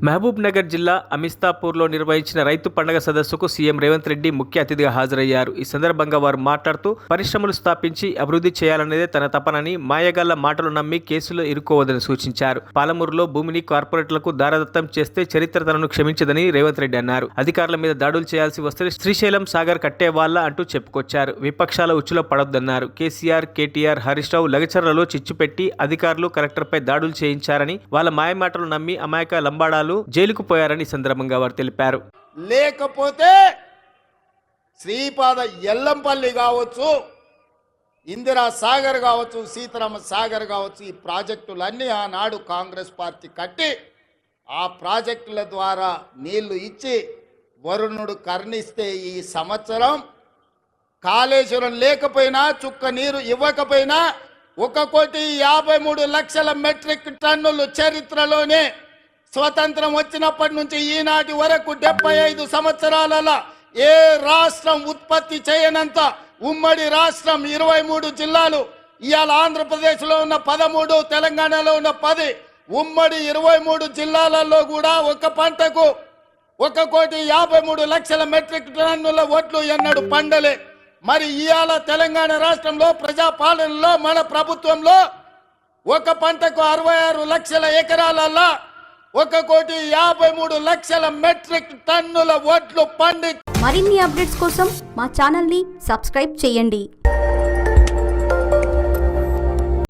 మహబూబ్ నగర్ జిల్లా అమిస్తాపూర్లో నిర్వహించిన రైతు పండుగ సదస్సుకు సీఎం రేవంత్ రెడ్డి ముఖ్య అతిథిగా హాజరయ్యారు. ఈ సందర్భంగా వారు మాట్లాడుతూ పరిశ్రమలు స్థాపించి అభివృద్ధి చేయాలనేదే తన తపనని, మాయగాళ్ల మాటలు నమ్మి కేసులో ఇరుక్కోవద్దని సూచించారు. పాలమూరులో భూమిని కార్పొరేట్లకు దారదత్తం చేస్తే చరిత్ర తనను క్షమించదని రేవంత్ రెడ్డి అన్నారు. అధికారుల మీద దాడులు చేయాల్సి వస్తే శ్రీశైలం సాగర్ కట్టేవాళ్ల అంటూ చెప్పుకొచ్చారు. విపక్షాల ఉచ్చులో పడొద్దన్నారు. కేసీఆర్, కేటీఆర్, హరీష్ రావు లగచర్లలో చిచ్చు పెట్టి అధికారులు కలెక్టర్పై దాడులు చేయించారని, వాళ్ళ మాయమాటలు నమ్మి అమాయక లంబాడాలు జైలుకు పోయారని సందర్భంగా వారు తెలిపారు. లేకపోతే శ్రీపాద ఎల్లంపల్లి కావచ్చు, ఇందిరా సాగర్ కావచ్చు, సీతారామ సాగర్ కావచ్చు, ఈ ప్రాజెక్టులన్నీ ఆనాడు కాంగ్రెస్ పార్టీ కట్టి ఆ ప్రాజెక్టుల ద్వారా నీళ్లు ఇచ్చి వరుణుడు కర్ణిస్తే ఈ సంవత్సరం కాళేశ్వరం లేకపోయినా, చుక్క నీరు ఇవ్వకపోయినా 1,53,00,000 మెట్రిక్ టన్నులు చరిత్రలోనే స్వతంత్రం వచ్చినప్పటి నుంచి ఈనాటి వరకు 75 సంవత్సరాలలో ఏ రాష్ట్రం ఉత్పత్తి చేయనంత ఉమ్మడి రాష్ట్రం 23 జిల్లాలు. ఇవాళ ఆంధ్రప్రదేశ్లో ఉన్న 13, తెలంగాణలో ఉన్న 10, ఉమ్మడి 23 జిల్లాలలో కూడా ఒక పంటకు 1,53,00,000 మెట్రిక్ టన్నుల వడ్లు ఎన్నడూ పండలే. మరి ఇవాళ తెలంగాణ రాష్ట్రంలో ప్రజాపాలనలో మన ప్రభుత్వంలో ఒక పంటకు 66 లక్షల ఎకరాలలో 1,53,00,000 మెట్రిక్ టన్నుల వడ్లు పండి. మరిన్ని అప్డేట్స్ కోసం మా ఛానల్ ని సబ్స్క్రైబ్ చేయండి.